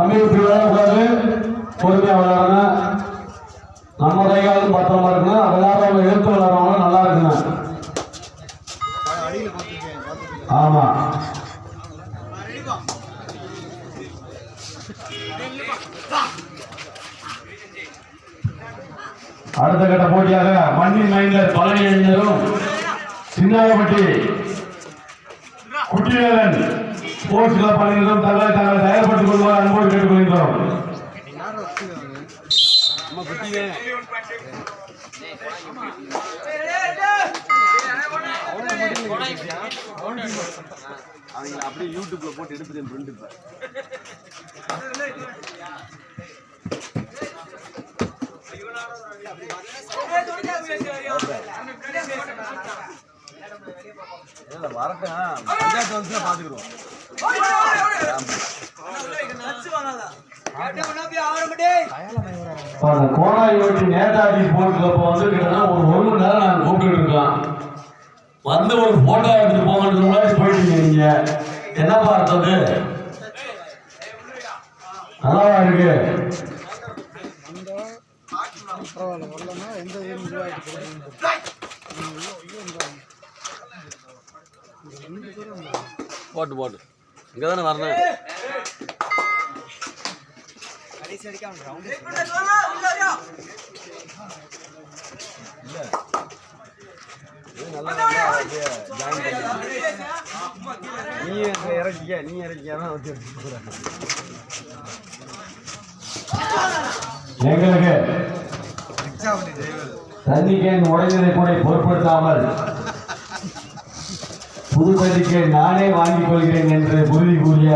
அமைப்பு விளையாடக்கூடாது, பொறுமையாக விளையாடணும். நம்ம கைகாலும் பத்திரமா இருக்கணும். விளையாடுறவங்க எடுத்து விளையாடுறவங்க நல்லா இருக்குங்க. ஆமா, அடுத்த கட்ட போட்டியாக மண்ணின் மைண்டர் பழனி அணியினரும் சின்னாயப்பட்டி குட்டிவேலன் ஸ்போர்ட்ஸ் கிளப் அணியினரும் தங்களை தயார்படுத்திக் கொள்வார் அன்போடு கேட்டுக்கொள்கின்றோம். அவங்க அப்படியே யூடியூப்ல போட்டு எடுத்து வரட்டும் பஞ்சாயத்து வந்து பாத்துக்கிறோம். கோடாயோட்டி நேதாஜி ஸ்போர்ட்ஸ் கிளப் வந்து கிட்டத்தட்ட ஒரு மணி நேரம் நாங்கள் கூப்பிட்டு இருக்கோம். வந்து ஒரு போட்டோ எடுத்துட்டு போங்கன்ற மாதிரி போயிட்டீங்க. நீங்க என்னப்பா அர்த்தது? நல்லாவா இருக்கு? போட்டு போட்டு இங்கதானே வரணும். நீ இறக்கியா எங்களுக்கு தண்ணி கேன் உடைந்ததை கூட பொருட்படுத்தாமல் புதுப்பதிக்கு நானே வாங்கிக் கொள்கிறேன் என்று உறுதி கூறிய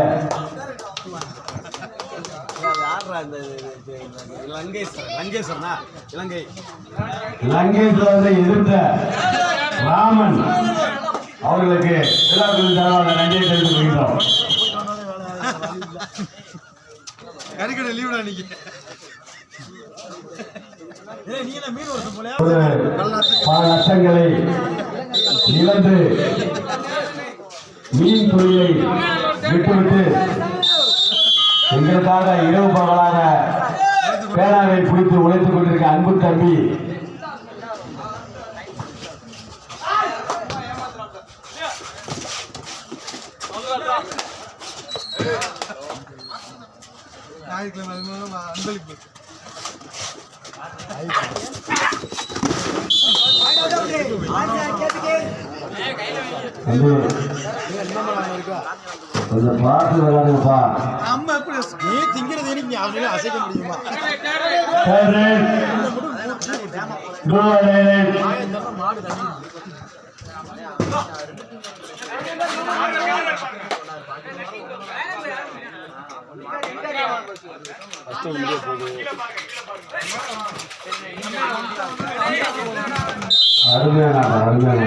லங்கேஸ்வரரை எதிர்த்த ராமன் அவர்களுக்கு விழாக்களின் சார்பாக நன்றியை தெரிவித்துக் கொள்கிறோம். பல லட்சங்களை இழந்து மீன் தொழிலை விட்டுவிட்டு எங்களுக்காக இரவு பகலாக பேனாவை பிடித்து உழைத்துக் கொண்டிருக்க அன்பு தம்பி அன்பளிப்பு கொஞ்சம் பார்த்து விளையாடுங்கப்பா. நம்ம எப்படி நீ திங்கிறது நீங்க அவங்களே அசைக்க முடியுமா? அருமையான அருமையான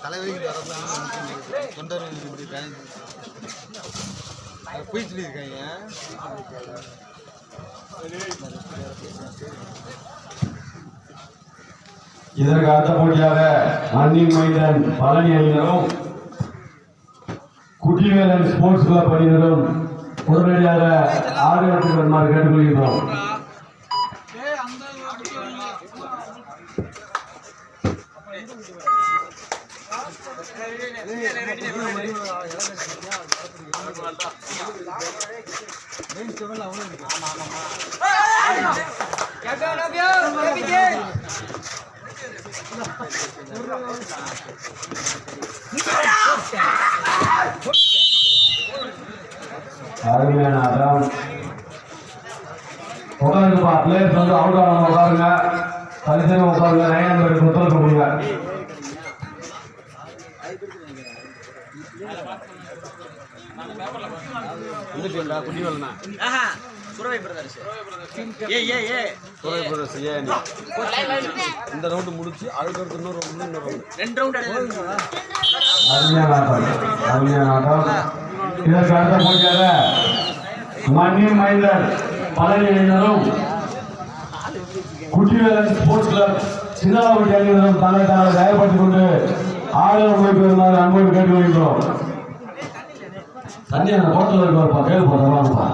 தலைவருக்கு போய் சொல்லியிருக்காங்க. இதற்கு அடுத்த போட்டியாக மண்ணின் மைந்தன் பழனி அணியினரும் குட்டிவேலன் ஸ்போர்ட்ஸ் கிளப் அணியினரும் உடனடியாக ஆடுகளத்துக்கு வருமாறு கேட்டுக்கொள்கிறோம். அருமையான ஆட்டம். உட்காருங்கப்பா, பிளேயர்ஸ் வந்து அவுட் ஆகாம உட்காருங்க, தனித்தனி உட்காருங்க, 9 நம்பருக்கு ஒத்துழைக்க முடியுங்க. வந்துட்டீங்களா குட்டி வரலண்ணா சுரவை பிரதர்ஸ் சுரவை பிரதர்ஸ் ஏன் இந்த ரவுண்டு முடிச்சு அதுக்கடுத்து இன்னொரு ரவுண்டு 2 ரவுண்ட் அருமையான ஆட்டம், அருமையான ஆட்டம். இதற்கு அடுத்த போட்டியாக மண்ணின் மைந்தர் பழனி அணியினரும் குட்டிவேலன் ஸ்போர்ட்ஸ் கிளப் சின்னாவட்டி அணியினரும் தங்களை தாங்கள் தயார்படுத்திக் கொண்டு ஆளுநர் போயிட்டு வருமாறு அன்போடு கேட்டு வருகிறோம். தண்ணி அந்த போட்டில் இருப்பார் கேள்வி போடுறாங்கப்பா.